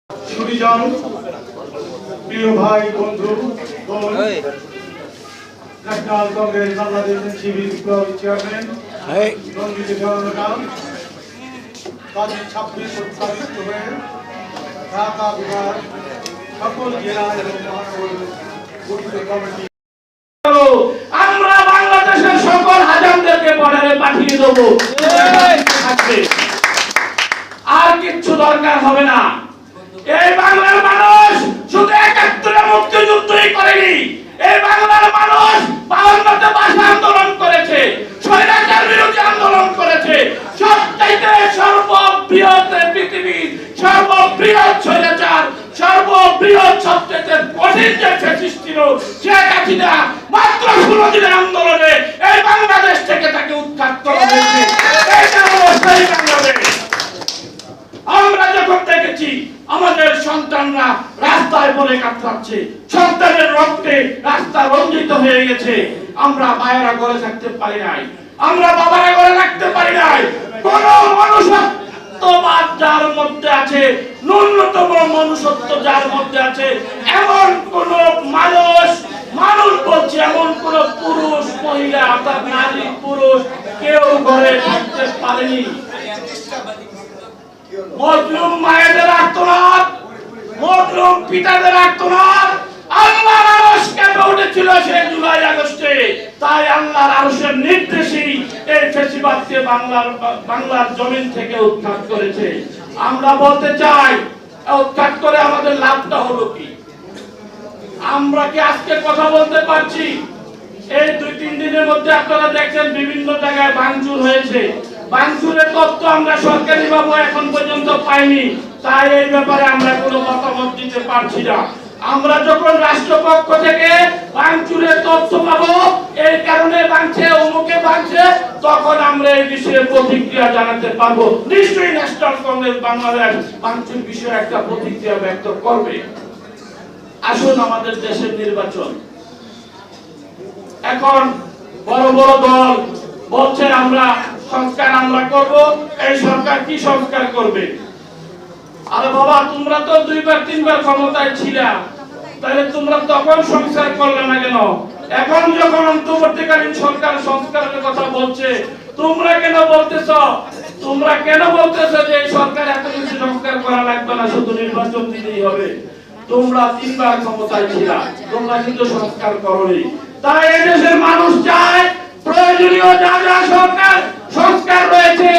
সুরিজন প্রিয় ভাই বন্ধু বোন ন্যাশনাল কংগ্রেস বাংলাদেশ এনসিপি বিপ্লবী চেয়ারম্যান রঞ্জিত জনতা 26 উত্থাপিত হয়ে ঢাকা বিভাগ সকল জেলা এবং মহানগর গঠিত কমিটি আমরা বাংলাদেশের সকল হাজারদেরকে বর্ডারে পাঠিয়ে দেবো আর কিচ্ছু দরকার হবে না। এই বাংলার মানুষ শুধু ৭১ মুক্তিযুদ্ধই করেনি, এই বাংলার মানুষ ৫২তে ভাষা আন্দোলন করেছে, স্বৈরাচার বিরোধী আন্দোলন করেছে। সবচাইতে সর্ববৃহৎ পৃথিবীর সর্ববৃহৎ স্বৈরাচার, সর্ববৃহৎ সবচেয়ে কঠিন যে ফ্যাসিস্ট ছিল শেখ হাসিনা মাত্র ১৬ দিনের আন্দোলনে এই বাংলাদেশ থেকে তাকে উৎখাত করা হয়েছে। এইটা হলো সেই বাংলাদেশ। আমরা যখন দেখেছি আমাদের সন্তানরা রাস্তায় পড়ে কাতরাচ্ছে, সন্তানের রক্তে রাস্তা রঞ্জিত হয়ে গেছে, আমরা মায়েরা ঘরে থাকতে পারি নাই, আমরা বাবারা ঘরে থাকতে পারি নাই। কোন মনুষ্যত্ববাদ যার মধ্যে আছে, ন্যূনতম মনুষ্যত্ব যার মধ্যে আছে, এমন কোন মানুষ বলছে, এমন কোন পুরুষ মহিলা অর্থাৎ নারী পুরুষ কেউ ঘরে থাকতে পারেনি। মজলুম মায়েদের আর্তনাদ, মজলুম পিতাদের আর্তনাদ আল্লাহর আরশ কেঁপে উঠেছিল সেই জুলাই আগস্টে। তাই আল্লাহর আরশের নির্দেশেই এই ফ্যাসিবাদকে বাংলার জমিন থেকে উৎখাত করেছে। আমরা বলতে চাই, উৎখাত করে আমাদের লাভটা হলো কি? আমরা কি আজকে কথা বলতে পারছি? এই ২-৩ দিনের মধ্যে আপনারা দেখছেন বিভিন্ন জায়গায় ভাঙচুর হয়েছে। ভাঙচুরের তথ্য আমরা সরকারিভাবে এখন পর্যন্ত পাইনি, তাই এই ব্যাপারে আমরা কোনো মতামত দিতে পারছি না। আমরা যখন রাষ্ট্রপক্ষ থেকে ভাঙচুরের তথ্য পাবো, এই কারণে ভাঙছে, অমুকে ভাঙছে, তখন আমরা এই বিষয়ে প্রতিক্রিয়া জানাতে পারবো। নিশ্চয়ই ন্যাশনাল কংগ্রেস বাংলাদেশ ভাঙচুর বিষয়ে একটা প্রতিক্রিয়া ব্যক্ত করবে। আসুন, আমাদের দেশের নির্বাচন এখন বড় বড় দল বলছে আমরা সংস্কার আমরা করব, এই সরকার কি সংস্কার করবে? আরে বাবা, তোমরা তো ২-৩ বার ক্ষমতায় ছিলা, তাহলে তোমরা তখন সংস্কার করলে না কেন? এখন যখন অন্তর্বর্তীকালীন সরকার সংস্কারের কথা বলছে, তোমরা কেন বলতেছো যে এই সরকার এত কিছু সংস্কার করা লাগবে না, শুধু নির্বাচন দিলেই হবে? তোমরা ৩ বার ক্ষমতায় ছিলা, তোমরা কিন্তু সংস্কার করোনি। তাই এই দেশের মানুষ চায় প্রয়োজনীয় যা যা সংস্কার রয়েছে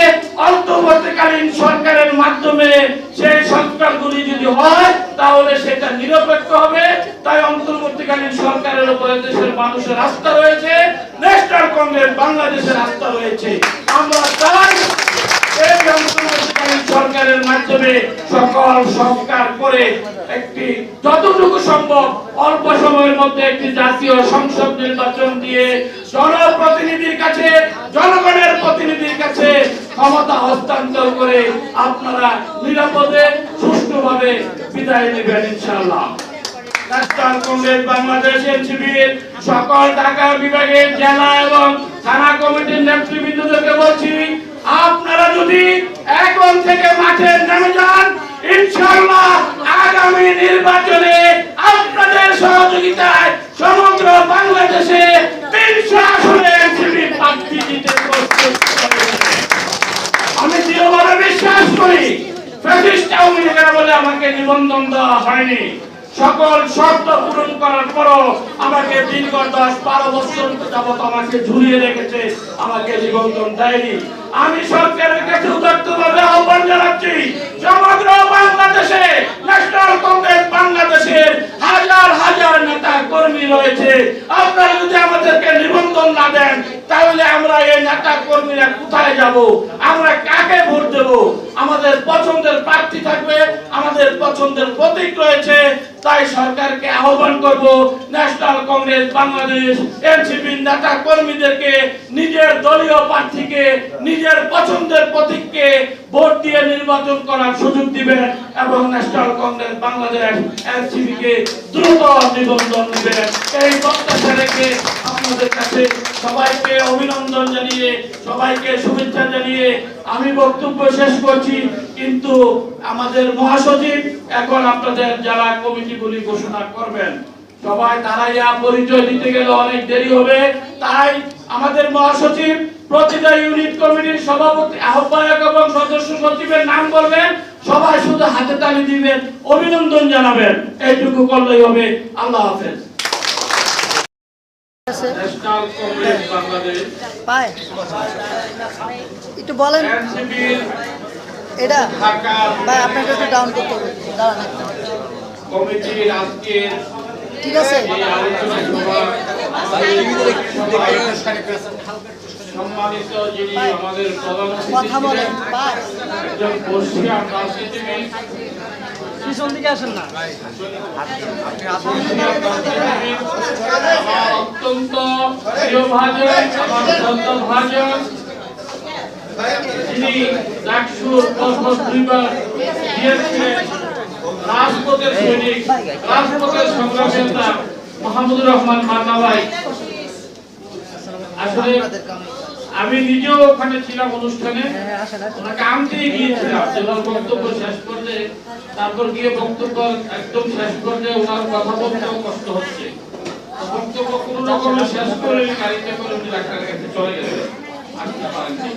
অন্তর্বর্তীকালীন সরকারের মাধ্যমে সেই সংস্কারগুলি যদি হয় তাহলে সেটা নিরপেক্ষ হবে। তাই অন্তর্বর্তীকালীন সরকারের উপরে দেশের মানুষের আস্থা রয়েছে, ন্যাশনাল কংগ্রেস বাংলাদেশের আস্থা রয়েছে। আমরা চাই এই অন্তর্বর্তীকালীন সরকারের মাধ্যমে সকল সংস্কার করে একটি যতটুকু সম্ভব অল্প সময়ের মধ্যে একটি জাতীয় সংসদ নির্বাচন দিয়ে জনপ্রতিনিধির কাছে, জনগণের প্রতিনিধির কাছে ক্ষমতা হস্তান্তর করে আপনারা নিরাপদে সুষ্ঠুভাবে বিদায় নেবেন ইনশাআল্লাহ। ন্যাশনাল কংগ্রেস বাংলাদেশ এনসিপির সকল ঢাকা বিভাগের জেলা এবং থানা কমিটির নেতৃবৃন্দদেরকে বলছি, আপনারা যদি এখন থেকে মাঠে নেমে যান, ইনশাআল্লাহ আগামী নির্বাচনে আপনাদের সহযোগিতায় সমগ্র বাংলাদেশে ৩০০ আসনে এনসিপি প্রার্থী দিতে প্রস্তুত। আমি দৃঢ়ভাবে বিশ্বাস করি, ফ্যাসিস্ট আওয়ামী লীগের বলে আমাকে নিবন্ধন দেওয়া হয়নি। সকল শর্ত পূরণ করার পরও আমাকে দীর্ঘ ১০-১২ বছর যাবত আমাকে ঝুলিয়ে রেখেছে, আমাকে নিবন্ধন দেয়নি। আমি সরকারের কাছে উদাত্তভাবে আহ্বান জানাচ্ছি, সমগ্র বাংলাদেশে ন্যাশনাল কংগ্রেস বাংলাদেশের হাজার হাজার নেতা কর্মী রয়েছে। আপনারা যদি আমাদেরকে নিবন্ধন না দেন তাহলে আমরা এই নেতা কর্মীরা কোথায় যাব? আমরা কাকে ভোট দেব? আমাদের পছন্দের প্রার্থী থাকবে, আমাদের পছন্দের প্রতীক রয়েছে। তাই সরকারকে আহ্বান করব, ন্যাশনাল কংগ্রেস বাংলাদেশ এনসিপি নেতা কর্মীদেরকে নিজের দলীয় প্রার্থীকে, নিজের পছন্দের প্রতীককে ভোট দিয়ে নির্বাচন করার সুযোগ দিবেন এবং ন্যাশনাল কংগ্রেস বাংলাদেশ এনসিপি কে দ্রুত নিবন্ধন দিবেন। এই প্রত্যাশা রেখে আপনাদের কাছে সবাইকে অভিনন্দন জানিয়ে, সবাইকে শুভেচ্ছা জানিয়ে আমি বক্তব্য শেষ করছি। কিন্তু আমাদের মহাসচিব এখন আপনাদের জেলা কমিটিগুলি ঘোষণা করবেন। সবাই দাঁড়াইয়া পরিচয় দিতে গেলে অনেক দেরি হবে, তাই আমাদের মহাসচিব প্রতিটা ইউনিট কমিটির সভাপতি, আহ্বায়ক এবং সদস্য সচিবের নাম বলবেন, সবাই শুধু হাতে তালি দিবেন, অভিনন্দন জানাবেন, এইটুকু করলেই হবে। আল্লাহ হাফেজ। ন্যাশনাল কংগ্রেস বাংলাদেশ পায় একটু বলেন এনসিপির এটা ঢাকা ভাই আপনাকে একটু ডাউন করতে হবে, দাঁড়ান একটা। কমিটির আজকের ঠিক আছে এই আলোচনা সভা সম্মানিত যিনি আমাদের প্রধান কথা অতিথি বলেন ছিলেন, পায় একজন বর্ষিয়ান রাজনীতিবিদ, পিছন দিকে আসেন না আমার অত্যন্ত প্রিয় ভাজন, আমার শ্রদ্ধা ভাজন, যিনি ডাকসুর পরপর 2 বার দিয়েছিলেন, রাজপথের সৈনিক, রাজপথের সংগ্রামী মাহমুদুর রহমান মান্না ভাই। আসলে আমি নিজেও ওখানে ছিলাম অনুষ্ঠানে, ওনাকে আনতে গিয়েছিলাম ওনার বক্তব্য শেষ করতে, তারপর গিয়ে বক্তব্য একদম শেষ করতে ওনার কথা বলতেও কষ্ট হচ্ছে। বক্তব্য কোনো রকমে শেষ করে গাড়িতে করে উনি ডাক্তারের কাছে চলে গেলেন, আসতে পারেননি।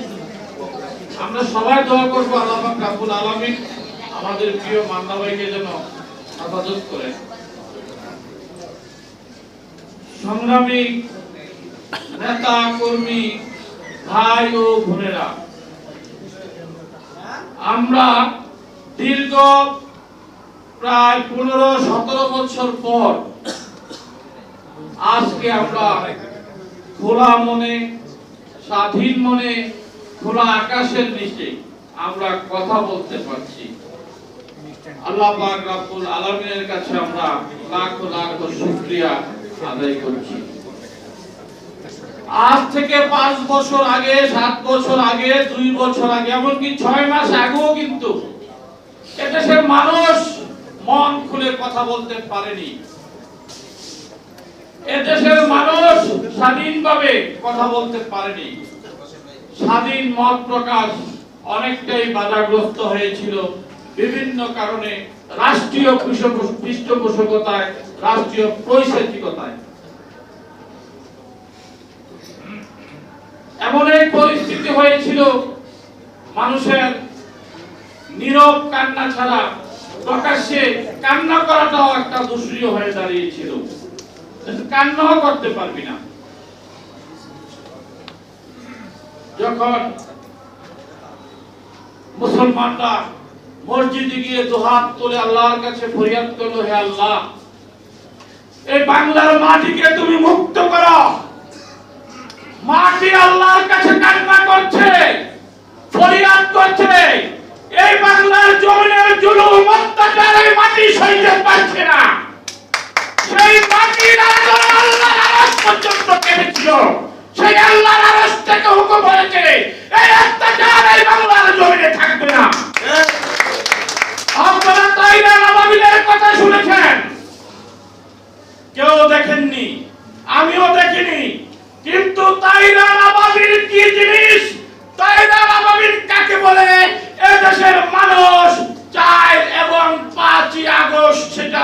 আমরা সবাই দোয়া করবো আল্লাহ পাক রব্বুল আলামিন আমাদের প্রিয় মান্না ভাইকে যেন হেফাজত করেন। সংগ্রামী নেতা কর্মী ভাই ও বোনেরা, আমরা দীর্ঘ প্রায় 15-17 বছর পর আজকে আমরা খোলা মনে, স্বাধীন মনে, খোলা আকাশের নিচে আমরা কথা বলতে পারছি। আল্লাহ পাক রব্বুল আলামিনের কাছে আমরা লাখ লাখ শুকরিয়া আদায় করছি। আজ থেকে 5 বছর আগে, 7 বছর আগে, 2 বছর আগে, এমনকি 6 মাস আগেও কিন্তু এদেশের মানুষ মন খুলে কথা বলতে পারেনি। এদেশের মানুষ স্বাধীনভাবে কথা বলতে পারেনি। স্বাধীন মত প্রকাশ অনেকটাই বাধাগ্রস্ত হয়েছিল বিভিন্ন কারণে, রাষ্ট্রীয় পৃষ্ঠপোষকতায়, রাষ্ট্রীয় পরিস্থিতিকতায়। এমন এক পরিস্থিতি হয়েছিল মানুষের নীরব কান্না ছাড়া প্রকাশ্যে কান্না করাটাও একটা দুঃসহ হয়ে দাঁড়িয়েছিল। কান্নাও করতে পারবি না। যখন মুসলমানরা মসজিদে গিয়ে দুহাত তুলে আল্লাহর কাছে ফরিয়াদ করলো, হে আল্লাহ, এই বাংলার মাটিকে তুমি মুক্ত করো। মাটি আল্লাহর কাছে কান্না করছে, ফরিয়াদ করছে, এই বাংলার জমিনের জুলুম অত্যাচার এই মাটি সইতে পারছে না। সেই মাটির আল্লাহর আরশ পর্যন্ত কেঁপেছিল। সেই আল্লাহর আরশ থেকে হুকুম হয়েছে, এই অত্যাচার এই বাংলার জমিনে থাকবে না। আপনারা তাইরা নবাবিলের কথা শুনেছেন, কেউ দেখেননি, আমিও দেখিনি। কিন্তু তাইরা নবাবিল কি জিনিস, তাইরা নবাবিল কাকে বলে, এদেশের মানুষ 4 এবং 5 আগস্ট সেটা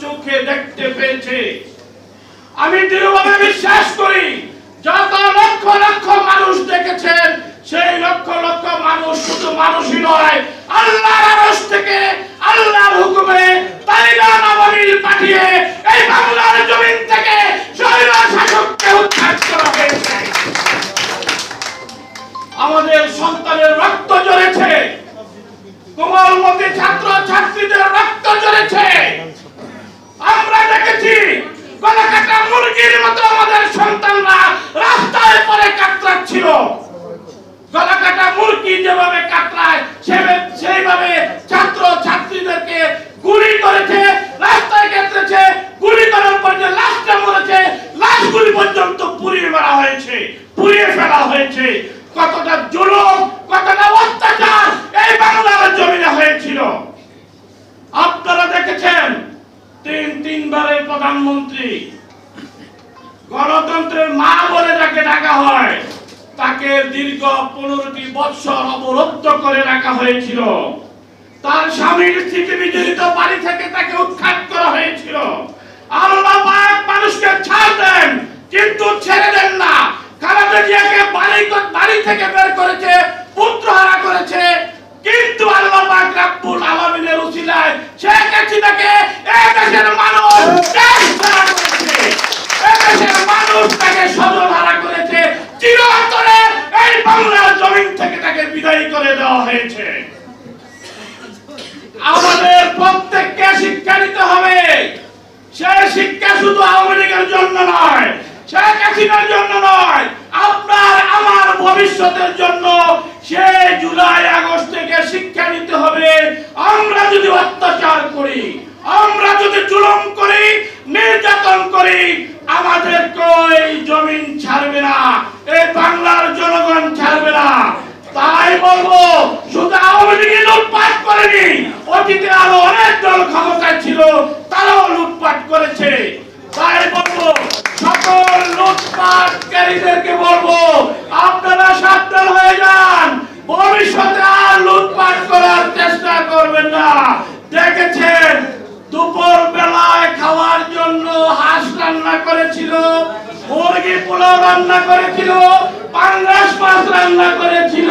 চোখে দেখতে পেয়েছে। আমি দৃঢ়ভাবে বিশ্বাস করি, যত লক্ষ লক্ষ মানুষ দেখেছেন, সেই লক্ষ লক্ষ মানুষ শুধু মানুষই নয়, আল্লাহর আরশ থেকে আল্লাহর হুকুমে তাইরা নবাবিল পাঠিয়ে এই বাংলার জমিন থেকে স্বৈর শাসককে উৎখাত করা হয়েছে। আমাদের সন্তানের রক্ত ঝরেছে, কোমলমতি ছাত্র ছাত্রীদের রক্ত ঝরেছে। আমরা দেখেছি গলাকাটা মুরগির মতো আমাদের সন্তানরা রাস্তায় পড়ে কাতরাচ্ছিল। গলাকাটা মুরগি যেভাবে কাতরায়, সেইভাবে ছাত্র ছাত্রীদেরকে গুলি করেছে, রাস্তায় কেটেছে, গুলি করার পর যে লাশটা মরেছে, লাশগুলি পর্যন্ত পুড়িয়ে মারা হয়েছে, পুড়িয়ে ফেলা হয়েছে। কতটা জুলুম, কতটা অত্যাচার এই বাংলার জমিনে হয়েছিল আপনারা দেখেছেন। 3 বারের প্রধানমন্ত্রী গণতন্ত্রের মা বলে যাকে ডাকা হয়, তাকে দীর্ঘ 15টি বছর অবরুদ্ধ করে রাখা হয়েছিল। তার স্বামীর স্মৃতি বিজড়িত বাড়ি থেকে তাকে উৎখাত করা হয়েছিল। আল্লাহ পাক মানুষকে ছাড় দেন, কিন্তু ছেড়ে দেন না। খালেদা জিয়াকে বাড়ি থেকে বের করেছে, পুত্রহারা করেছে, কিন্তু আল্লাহ পাক রব্বুল আলামিনের উসিলায় শেখ হাসিনাকে এই দেশের মানুষ দেশহারা করেছে। এই দেশের মানুষ তাকে স্বজনহারা করেছে। চিরতরে এই বাংলার জমিন থেকে তাকে বিদায় করে দেওয়া হয়েছে। আমাদের প্রত্যেককে শিক্ষা নিতে হবে। সেই শিক্ষা শুধু আওয়ামী লীগের জন্য নয়, শেখ হাসিনার জন্য নয়, আপনার আমার ভবিষ্যতের জন্য। সেই জুলাই আগস্ট থেকে শিক্ষা নিতে হবে। আমরা যদি অত্যাচার করি, আমরা যদি জুলুম করি, নির্যাতন করি, আমাদের এই জমিন ছাড়বে না, এই বাংলার জনগণ ছাড়বে না। তাই বলবো, শুধু আওয়ামী লীগ লুটপাট করেনি, অতীতে আরো অনেক দল ক্ষমতায় ছিল, তারাও লুটপাট করেছে। তাই বলবো, সকল লুটপাটকারীদেরকে বলবো, আপনারা সাবধান হয়ে যান। ভবিষ্যতে আর লুটপাট করার চেষ্টা করবেন না। দেখেছেন, দুপুর বেলায় খাওয়ার জন্য হাঁস রান্না করেছিল, মুরগি পোলাও রান্না করেছিল, পাঙ্গাস মাছ রান্না করেছিল,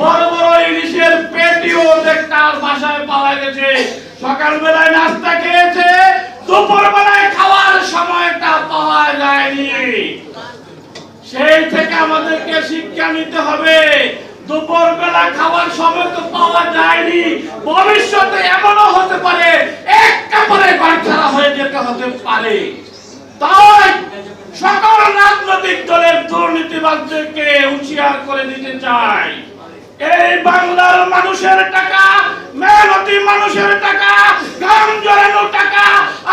বড় বড় ইলিশের পেটিও তার বাসায় পাওয়া গেছে। সকাল বেলায় নাস্তা খেয়েছে, দুপুর বেলায় খাওয়ার সময়টা পাওয়া যায়নি। সেই থেকে আমাদেরকে শিক্ষা নিতে হবে। দুপুর বেলা খাওয়ার সময় তো পাওয়া যায়নি, ভবিষ্যতে এমনও হতে পারে এক কাপড়ে ঘর ছাড়া হয়ে যেতে হতে পারে। তাই সকল রাজনৈতিক দলের দুর্নীতিবাজদেরকে হুঁশিয়ার করে দিতে চাই, এই বাংলার মানুষের টাকা, মেহনতি মানুষের টাকা, ঘাম ঝরানো টাকা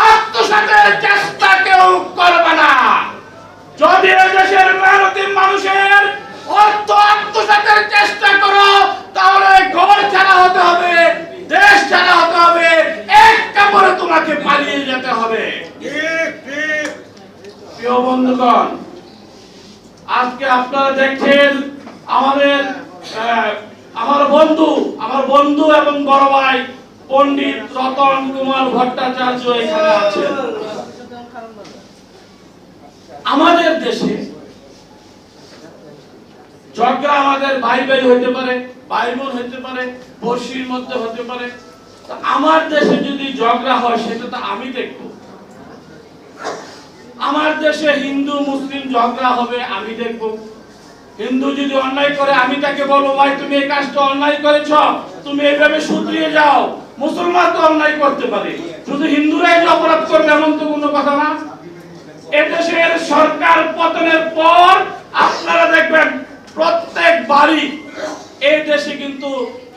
আত্মসাতের চেষ্টা কেউ করবে না। যদি দেশের মেহনতি মানুষের অর্থ আত্মসাতের চেষ্টা করো, তাহলে ঘর ছাড়া হতে হবে, দেশ ছাড়া হতে হবে, এক কাপড়ে তোমাকে পালিয়ে যেতে হবে। প্রিয় বন্ধুগণ, আজকে আপনারা দেখছেন আমার বন্ধু এবং বড় ভাই পণ্ডিত রতন কুমার ভট্টাচার্য এখানে আছেন। আমাদের দেশে ঝগড়া আমাদের ভাই ভাই হইতে পারে, ভাই বোন হইতে পারে, পড়শির মধ্যে হতে পারে। আমার দেশে যদি ঝগড়া হয়, সেটা তো আমি দেখব। আমার দেশে হিন্দু মুসলিম ঝগড়া হবে, আমি দেখব। হিন্দু যদি অন্যায় করে, আমি তাকে বলবো, ভাই তুমি এই কাজটা অন্যায় করেছ, তুমি এইভাবে শুধরিয়ে যাও। মুসলমান তো অন্যায় করতে পারে, শুধু হিন্দুরাই যে অপরাধ করবে এমন তো কোনো কথা না। এদেশের সরকার পতনের পর আপনারা দেখবেন প্রত্যেক বাড়ি এই দেশে কিন্তু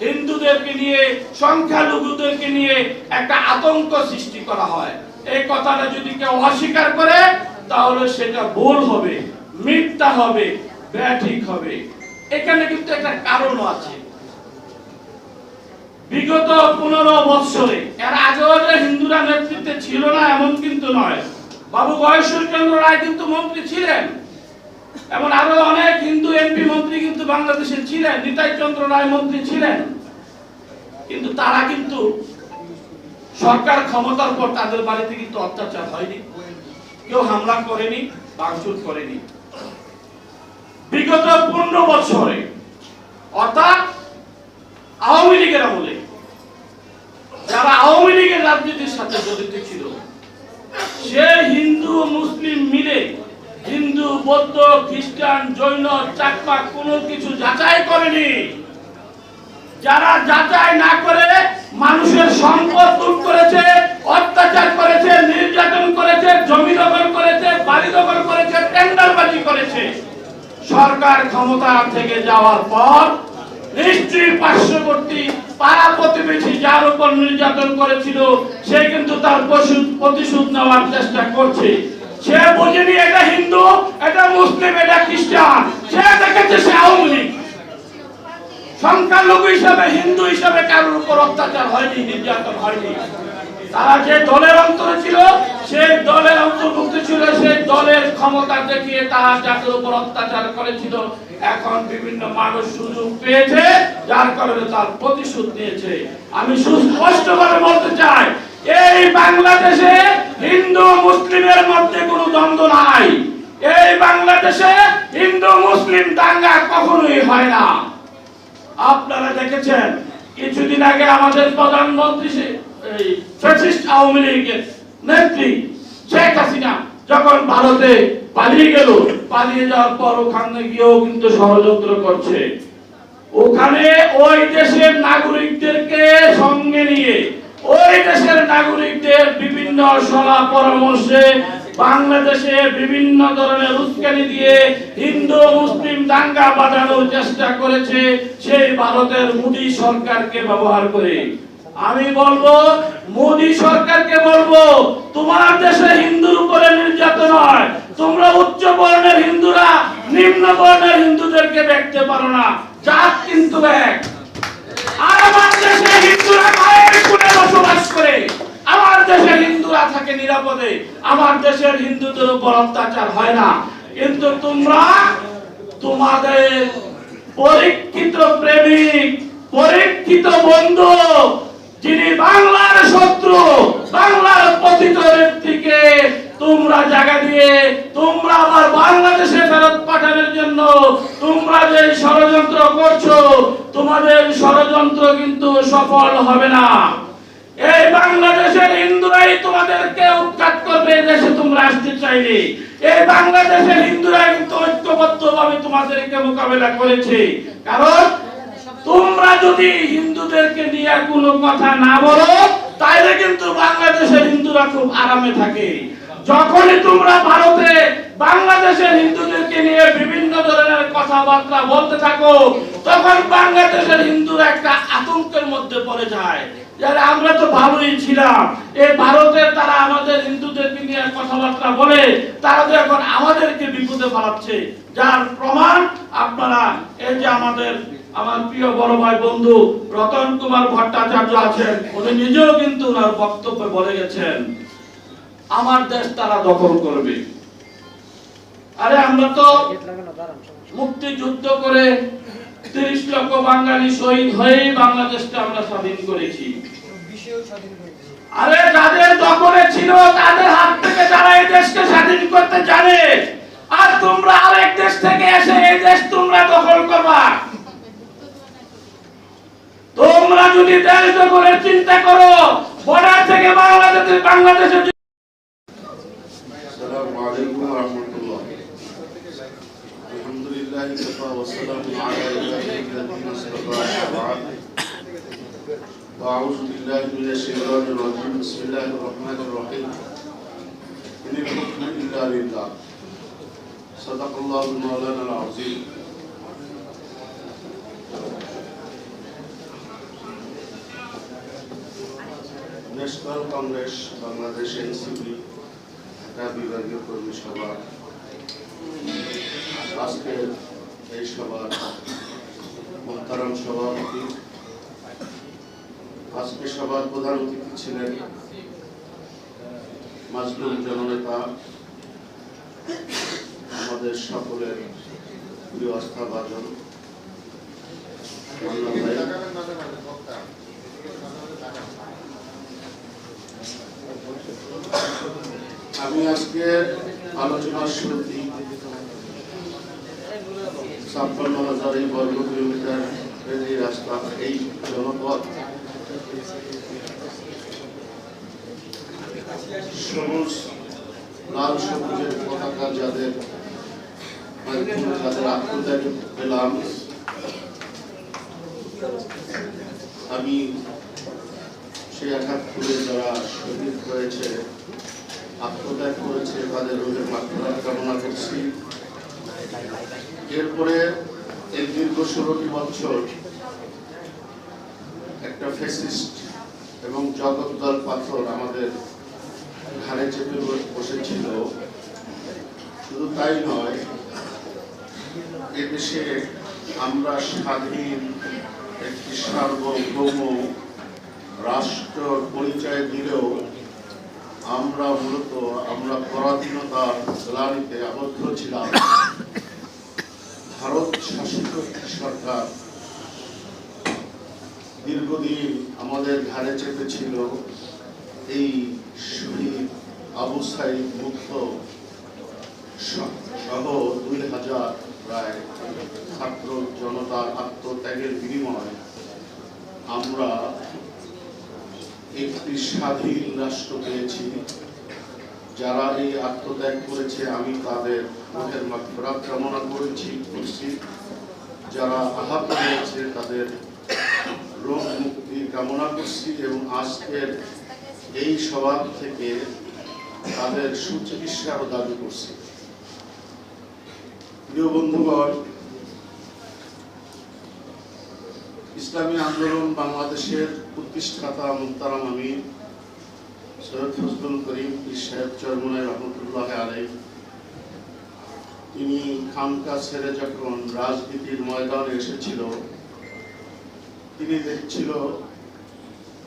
হিন্দুদেরকে নিয়ে, সংখ্যালঘুদেরকে নিয়ে একটা আতঙ্ক সৃষ্টি করা হয়। এই কথাটা যদি কেউ অস্বীকার করে, তাহলে সেটা ভুল হবে, মিথ্যা হবে, ব্যাঠিক হবে। এখানে কিন্তু একটা কারণ আছে। বিগত 15 বছরে, এর আগেও যে হিন্দুরা নেতৃত্বে ছিল না এমন কিন্তু নয়। বাবু গয়েশ্বরচন্দ্র রায় কিন্তু মন্ত্রী ছিলেন, এবং আরো অনেক হিন্দু এমপি মন্ত্রী কিন্তু বাংলাদেশে ছিলেন। নিতাই চন্দ্র রায় মন্ত্রী ছিলেন, কিন্তু তারা কিন্তু সরকার ক্ষমতার পর তাদের বাড়িতে কিন্তু অত্যাচার হয়নি, কেউ হামলা করেনি, ভাঙচুর করেনি। বিগত 15 বছরে, অর্থাৎ আওয়ামী লীগের আমলে যারা আওয়ামী লীগের রাজনীতির সাথে জড়িত ছিল, সে হিন্দু মুসলিম মিলে, হিন্দু বৌদ্ধ খ্রিস্টান জৈন চাকমা কোনো কিছু যাচাই করেনি। যারা যাচাই না করে মানুষের সম্পদ লুট করেছে, অত্যাচার করেছে, নির্যাতন করেছে, জমি দখল করেছে, বাড়ি দখল করেছে, টেন্ডারবাজি করেছে। সরকার ক্ষমতা থেকে যাওয়ার পর নিশ্চয়ই পার্শ্ববর্তী পাড়া প্রতিবেশী যার উপর নির্যাতন করেছিল, সে কিন্তু তার প্রতিশোধ নেওয়ার চেষ্টা করছে। সে বোঝেনি এটা হিন্দু, এটা মুসলিম, এটা খ্রিস্টান। সে দেখেছে সে আওয়ামী লীগ। সংখ্যালঘু হিসাবে, হিন্দু হিসাবে কারোর উপর অত্যাচার হয়নি, নির্যাতন হয়নি। তারা যে দলের অন্তরে ছিল, সেই দলের অন্তর্ভুক্ত ছিল, সেই দলের ক্ষমতা দেখিয়ে তারা জাতির উপর অত্যাচার করেছিল। এখন বিভিন্ন মানুষ সুযোগ পেয়েছে, যার কারণে তার প্রতিশোধ নিয়েছে। আমি সুস্পষ্টভাবে বলতে চাই, এই বাংলাদেশে হিন্দু মুসলিমের মধ্যে কোনো দ্বন্দ্ব নাই। এই বাংলাদেশে হিন্দু মুসলিম দাঙ্গা কখনোই হয় না। আপনারা দেখেছেন কিছুদিন আগে আমাদের প্রধানমন্ত্রী এই ফ্যাসিস্ট আওয়ামী লীগের নেত্রী শেখ হাসিনা যখন ভারতে পালিয়ে গেল, পালিয়ে যাওয়ার পর ওখানে গিয়েও কিন্তু ষড়যন্ত্র করছে। ওখানে ওই দেশের নাগরিকদেরকে সঙ্গে নিয়ে ওই দেশের নাগরিকদের বিভিন্ন সলা পরামর্শে বাংলাদেশে বিভিন্ন ধরনের উস্কানি দিয়ে হিন্দু মুসলিম দাঙ্গা বাঁধানোর চেষ্টা করেছে সেই ভারতের মোদী সরকারকে ব্যবহার করে। আমি বলবো মোদী সরকারকে বলবো, তোমার দেশে হিন্দুর উপরে নির্যাতন হয়, তোমরা উচ্চ বর্ণের হিন্দুরা নিম্ন বর্ণের হিন্দুদেরকে দেখতে পারো না, জাত কিন্তু এক। আর আমার দেশে হিন্দুরা মায়ের কোলে বসবাস করে, আমার দেশের হিন্দুরা থাকে নিরাপদে, আমার দেশের হিন্দুদের উপর অত্যাচার হয় না। কিন্তু তোমরা তোমাদের পরীক্ষিত প্রেমিক, পরীক্ষিত বন্ধু, যিনি বাংলার শত্রু, বাংলার পতিত ব্যক্তিকে তোমরা জায়গা দিয়ে তোমরা আবার বাংলাদেশে ফেরত পাঠানোর জন্য তোমরা যে ষড়যন্ত্র করছো, তোমাদের ষড়যন্ত্র কিন্তু সফল হবে না। এই বাংলাদেশের হিন্দুরাই তোমাদেরকে উৎখাত করবে দেশে তোমরা আসতে চাইলে। এই বাংলাদেশের হিন্দুরা কিন্তু ঐক্যবদ্ধভাবে তোমাদেরকে মোকাবেলা করেছে। কারণ তোমরা যদি হিন্দুদেরকে নিয়ে কোনো কথা না বলো, তাইলে কিন্তু বাংলাদেশের হিন্দুরা খুব আরামে থাকে। যখনই তোমরা ভারতে বাংলাদেশের হিন্দুদেরকে নিয়ে বিভিন্ন ধরনের কথাবার্তা বলতে থাকো, তখন বাংলাদেশের হিন্দুরা একটা আতঙ্কের মধ্যে পড়ে যায়। যারা আমরা তো ভালোই ছিলাম, এই ভারতের তারা আমাদের হিন্দুদেরকে নিয়ে কথাবার্তা বলে, তারা তো এখন আমাদেরকে বিপদে ফেলাচ্ছে। যার প্রমাণ আপনারা এই যে আমার প্রিয় বড় ভাই বন্ধু রতন কুমার ভট্টাচার্য আছেন, উনি নিজেও কিন্তু ওনার বক্তব্যে বলে গেছেন আমার দেশ তারা দখল করবে। আরে আমরা তো মুক্তিযুদ্ধ করে 30 লক্ষ বাঙালি শহীদ হয়ে বাংলাদেশকে আমরা স্বাধীন করেছি। আরে যাদের দখলে ছিল তাদের হাত থেকে যারা এই দেশকে স্বাধীন করতে জানে, আর তোমরা আরেক দেশ থেকে এসে এই দেশ তোমরা দখল করবা। তোমরা যদি দেশ দখলের চিন্তা করো, বর্ডার থেকে বাংলাদেশের السلام عليكم ورحمة الله. الحمد لله كفى والسلام على عباده الذين اصطفى بعد. وأعوذ بالله من الشيطان الرجيم. بسم الله الرحمن الرحيم. إن الحكم إلا لله. صدق الله مولانا العظيم. ন্যাশনাল কংগ্রেস বাংলাদেশ এনসিপি বিভাগীয় কর্মী সভা আজকের এই সভার মোহতারাম সভাপতি, আজকে সভার প্রধান অতিথি ছিলেন মাজলুম জননেতা আমাদের সকলের প্রিয় আস্থাভাজন আমি আজকে আলোচনার শুরুতেই 56,000 বর্গ কিলোমিটার এই রাস্তা, এই জনপথ সবুজ লাল সবুজের পতাকা যাদের আত্মত্যাগ পেলাম, আমি সেই 71 যারা শহীদ হয়েছে, আত্মত্যাগ করেছে, তাদের রোগের মাত্রা কামনা করছি। এরপরে এই দীর্ঘ 16টি বছর একটা ফ্যাসিস্ট এবং জগদ্দল পাথর আমাদের ঘাড়ে চেপে বসেছিল। শুধু তাই নয়, এদেশে আমরা স্বাধীন একটি সার্বভৌম রাষ্ট্র পরিচয় দিলেও আমরা আমরা পরাধীনতার গ্লানিতে আবদ্ধ ছিলাম। ভারত শাসিত সরকার দীর্ঘদিন আমাদের ঘাড়ে চেপেছিল এই শহীদ আবু সাইদ মুক্ত সহ 2000 প্রায় ছাত্র জনতার আত্মত্যাগের বিনিময়ে আমরা একটি স্বাধীন রাষ্ট্র পেয়েছি। যারা এই আত্মত্যাগ করেছে আমি তাদের রুহের মাগফিরাত কামনা করছি। যারা আহত হয়েছে তাদের রোগ মুক্তি কামনা করছি এবং আজকের এই সভা থেকে তাদের সুচিকিৎসারও দাবি করছি। প্রিয় বন্ধুগণ, ইসলামী আন্দোলন বাংলাদেশের প্রতিষ্ঠাতা মুহতারাম আমির সৈয়দ ফজলুল করিম পীর সাহেব চরমনাই রহমতুল্লাহ আলাইহি তিনি খানকা ছেড়ে যখন রাজনীতির ময়দানে এসেছিল, তিনি দেখছিল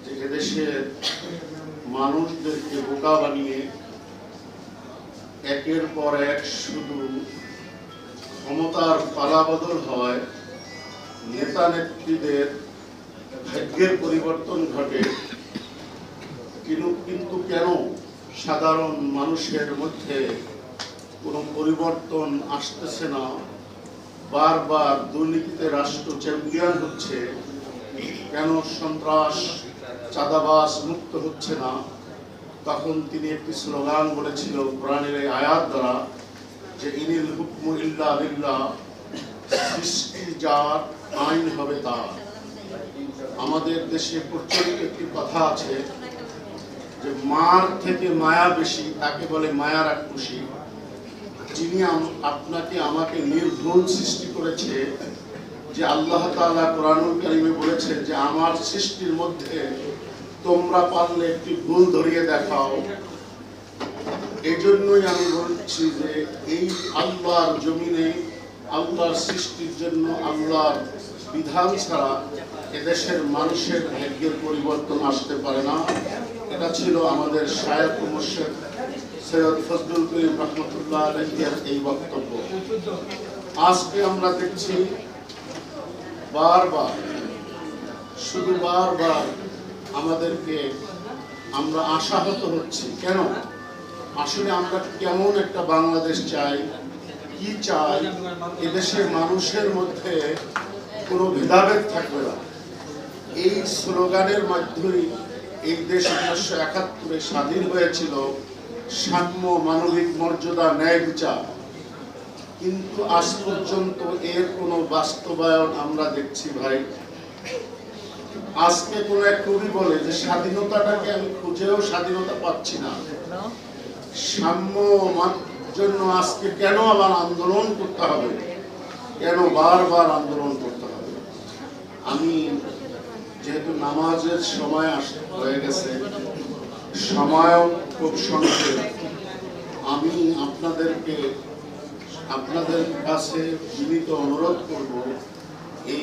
যে এদেশের মানুষদেরকে বোকা বানিয়ে একের পর এক শুধু ক্ষমতার পালাবদল হয়, নেতা নেত্রীদের ভাগ্যের পরিবর্তন ঘটে, কিন্তু কেন সাধারণ মানুষের মধ্যে কোনো পরিবর্তন আসতেছে না? বারবার দুর্নীতিতে রাষ্ট্র চ্যাম্পিয়ন হচ্ছে, কেন সন্ত্রাস চাঁদাবাজ মুক্ত হচ্ছে না? তখন তিনি একটি স্লোগান বলেছিল কোরআনের এই আয়াত দ্বারা যে ইনিল হুকমু ইল্লা লিল্লাহ, সৃষ্টি যার আইন হবে তার। আমাদের দেশে প্রচলিত একটি কথা আছে যে মার থেকে মায়া বেশি, তাকে বলে মায়ার এক খুশি। যিনি আপনাকে আমাকে নির্ভুল সৃষ্টি করেছে, যে আল্লাহ তাআলা কোরআনুল কারীমে বলেছেন যে আমার সৃষ্টির মধ্যে তোমরা পারলে একটি ভুল ধরিয়ে দেখাও। এই জন্যই আমি বলছি যে এই আল্লাহর জমিনে আল্লাহর সৃষ্টির জন্য আল্লাহর বিধান ছাড়া এদেশের মানুষের ভাগ্যের পরিবর্তন আসতে পারে না। এটা ছিল আমাদের শায়খ মুর্শিদ সৈয়দ ফজলুল করিম রহমতুল্লাহ আলাইহির এই বক্তব্য। আজকে আমরা দেখছি বারবার আমাদেরকে আমরা আশাহত হচ্ছি। কেন? আসলে আমরা কেমন একটা বাংলাদেশ চাই, কি চাই? এদেশের মানুষের মধ্যে কোনো ভেদাভেদ থাকবে না। এই স্লোগানের মাধ্যমে এই দেশ 1971 স্বাধীন হয়েছিল, সাম্য, মানবিক মর্যাদা, ন্যায় বিচার। কিন্তু আজ পর্যন্ত এর কোনো বাস্তবায়ন আমরা দেখছি ভাই। আজকে কোন এক কবি বলে যে স্বাধীনতাটাকে আমি খুঁজেও স্বাধীনতা পাচ্ছি না। সাম্য জন্য আজকে কেন আবার আন্দোলন করতে হবে? কেন বারবার আন্দোলন করতে হবে? আমি যেহেতু নামাজের সময় হয়ে গেছে, সময়ও খুব সংক্ষেপ, আমি আপনাদের কাছে বিনীত অনুরোধ করব এই